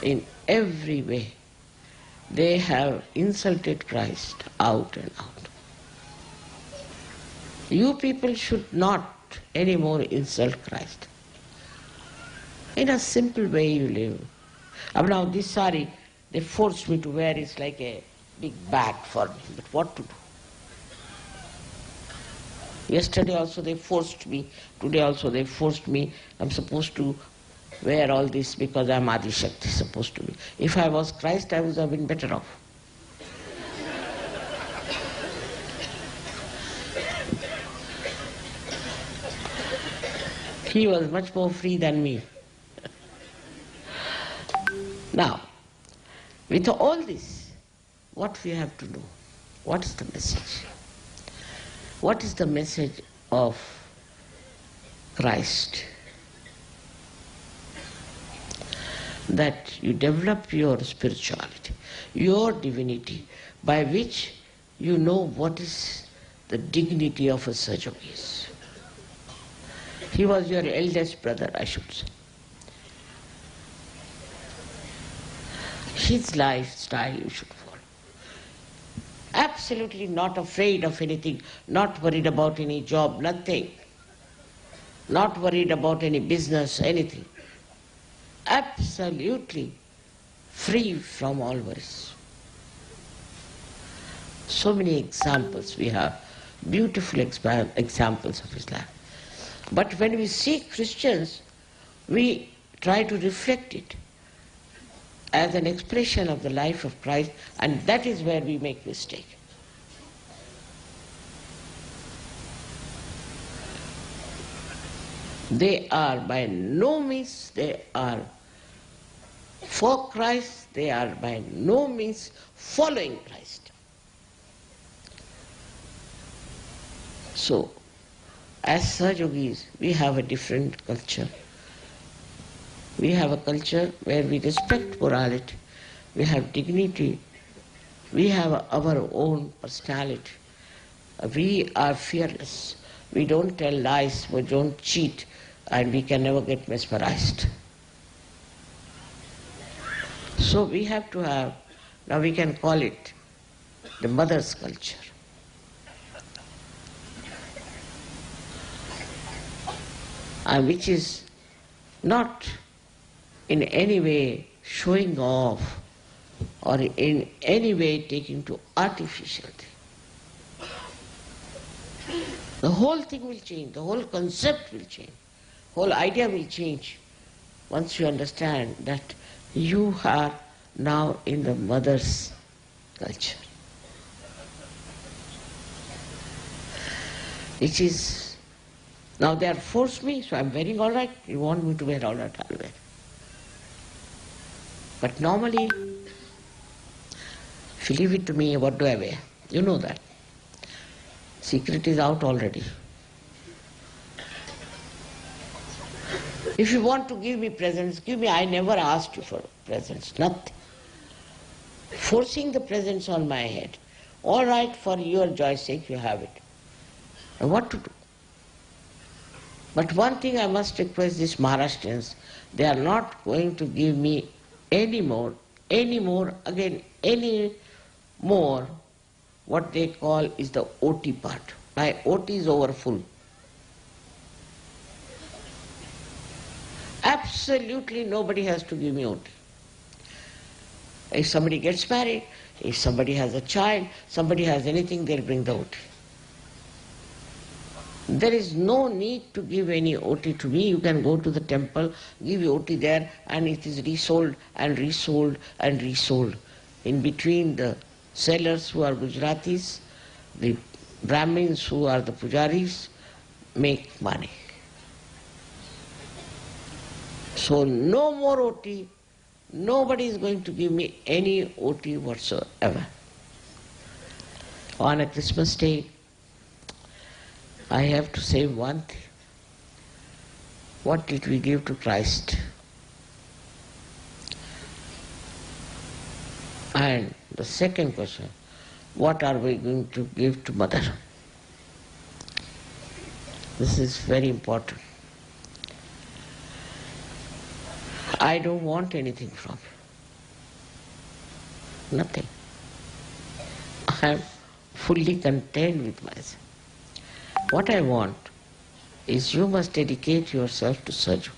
In every way. They have insulted Christ out and out. You people should not anymore insult Christ. In a simple way you live. Now this sari, they forced me to wear, it's like a big bag for me, but what to do? Yesterday also they forced me, today also they forced me. I'm supposed to wear all this because I'm Adi Shakti, supposed to be. If I was Christ, I would have been better off. He was much more free than me. Now, with all this, what we have to do? What is the message? What is the message of Christ that you develop your spirituality, your divinity, by which you know what is the dignity of a Sahaja. He was your eldest brother, I should say. His lifestyle you should follow. Absolutely not afraid of anything, not worried about any job, nothing. Not worried about any business, anything. Absolutely free from all worries. So many examples we have, beautiful examples of his life. But when we see Christians, we try to reflect it as an expression of the life of Christ, and that is where we make mistake. They are by no means, they are for Christ, they are by no means following Christ. So, as Sahajogis, we have a different culture. We have a culture where we respect morality, we have dignity, we have our own personality. We are fearless. We don't tell lies, we don't cheat, and we can never get mesmerized. So we have to have, now we can call it the mother's culture. And which is not in any way showing off or in any way taking to artificial thing. The whole thing will change, the whole concept will change, whole idea will change once you understand that you are now in the mother's culture. Which is, now they are forced me, so I'm wearing all right. You want me to wear all right, I'll wear. But normally, if you leave it to me, what do I wear? You know that. Secret is out already. If you want to give me presents, give me. I never asked you for presents, nothing. Forcing the presents on my head. All right, for your joy's sake, you have it. And what to do? But one thing I must request these Maharashtrians, they are not going to give me any more, what they call is the OT part. My OT is over full. Absolutely nobody has to give me OT. If somebody gets married, if somebody has a child, somebody has anything, they'll bring the OT. There is no need to give any OT to me. You can go to the temple, give OT there, and it is resold and resold and resold. In between, the sellers who are Gujaratis, the Brahmins who are the pujaris, make money. So no more OT. Nobody is going to give me any OT whatsoever. On a Christmas day, I have to say one thing. What did we give to Christ? And the second question, what are we going to give to Mother? This is very important. I don't want anything from you. Nothing. I am fully content with myself. What I want is you must dedicate yourself to Sahaja,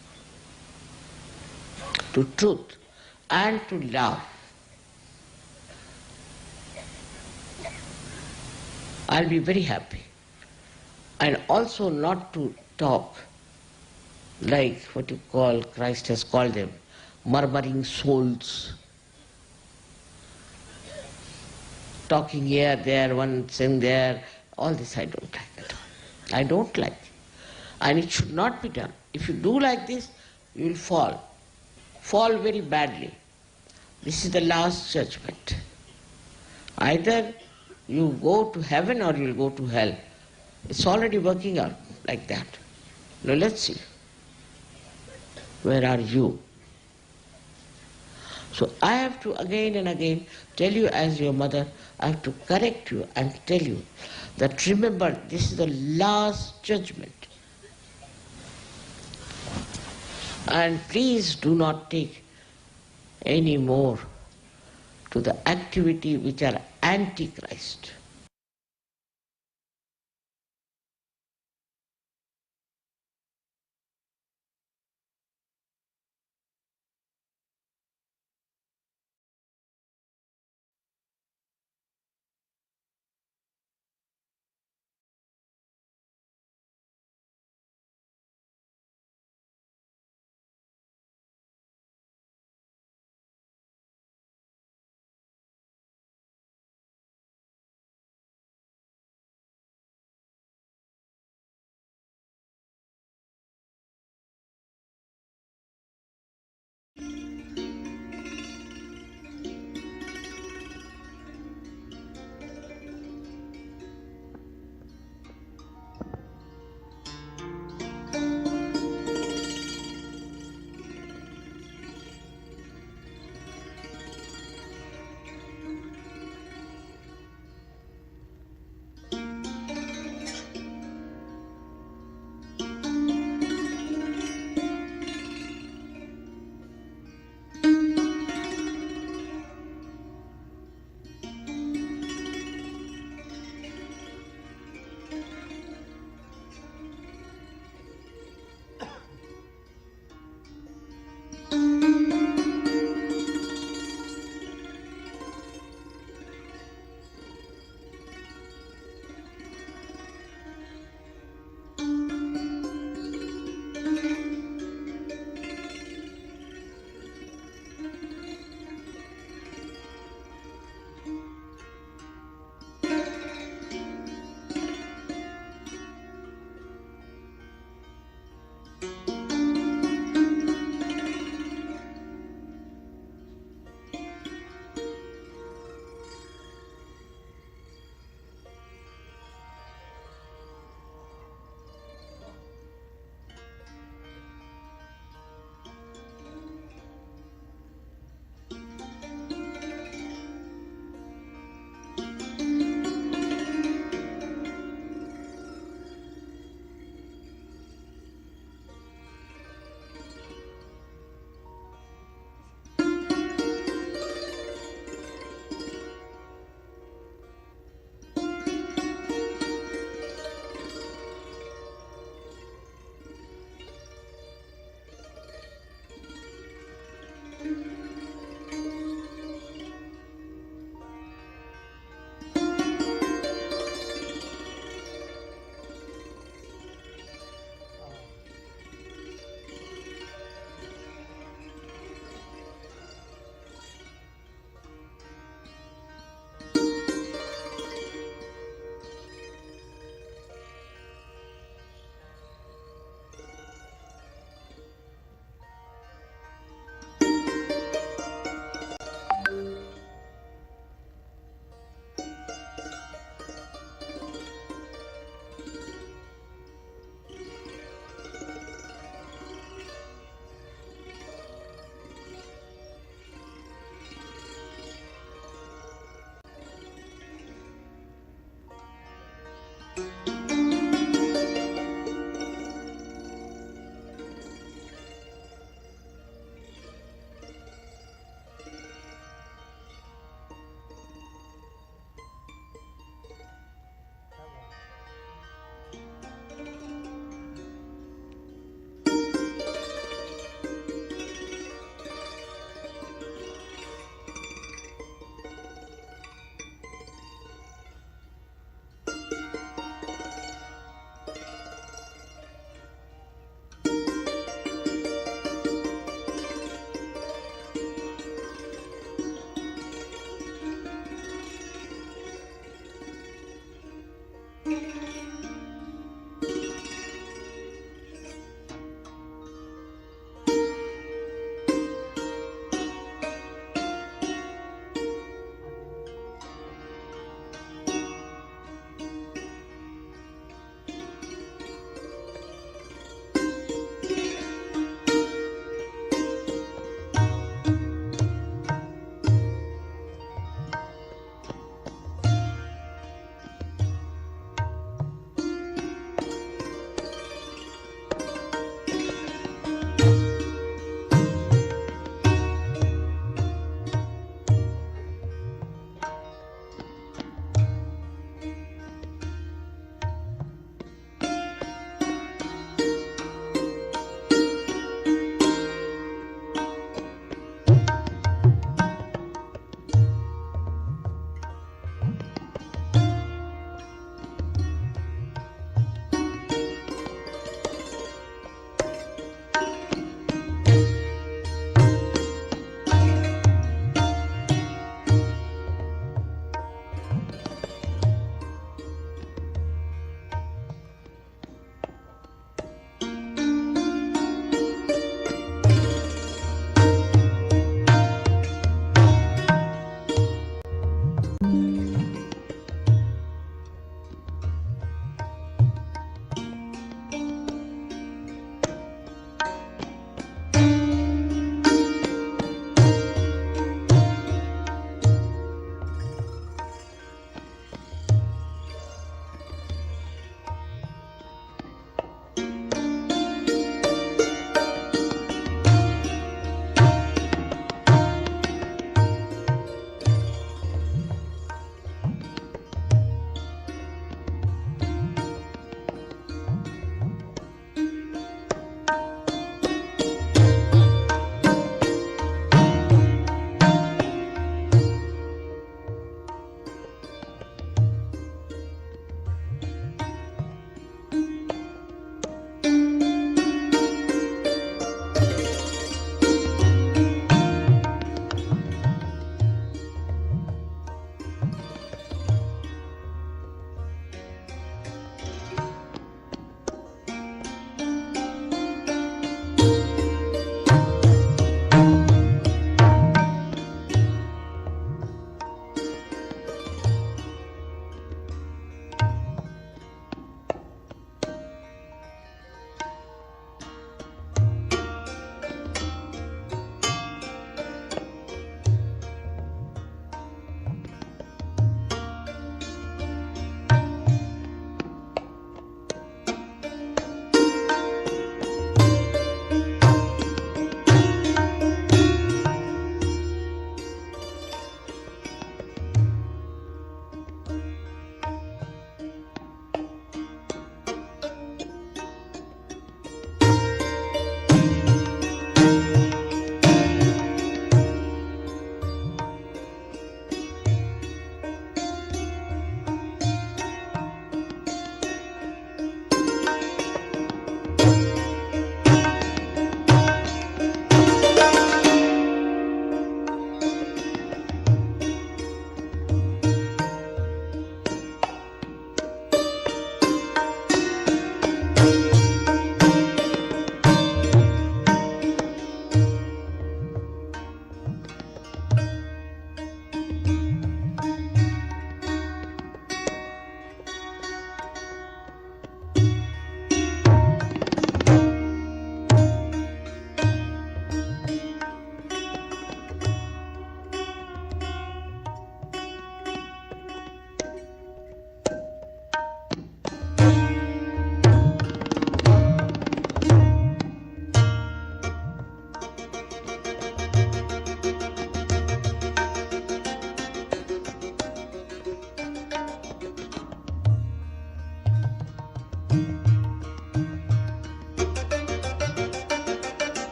to truth, and to love. I'll be very happy. And also not to talk like what you call, Christ has called them, murmuring souls. Talking here, there, one thing there, all this I don't like at all. I don't like it. And it should not be done. If you do like this, you will fall. Fall very badly. This is the last judgment. Either you go to heaven or you will go to hell. It's already working out like that. Now let's see. Where are you? So I have to again and again tell you as your mother, I have to correct you and tell you that remember, this is the last judgment. And please do not take any more to the activity which are anti-Christ.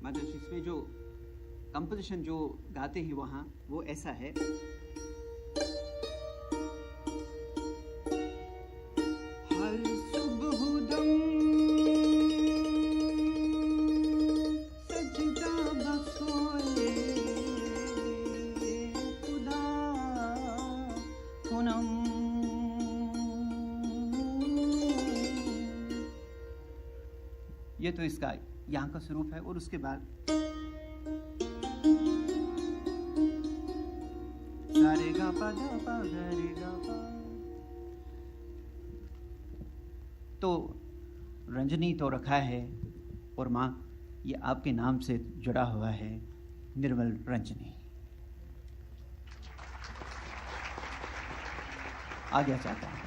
माता जी इसमें जो composition जो गाते हैं वहाँ वो ऐसा है। हर सुबह दम सजदा बसोए खुदा हुनम। ये तो इसका यहाँ का स्वरूप है। और उसके बाद सारे गा पा धा पा गा रे गा पा। तो रंजनी तो रखा है और माँ ये आपके नाम से जुड़ा हुआ है, निर्मल रंजनी। आगे चाहता हूँ।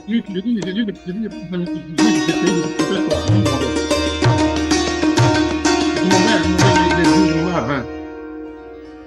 you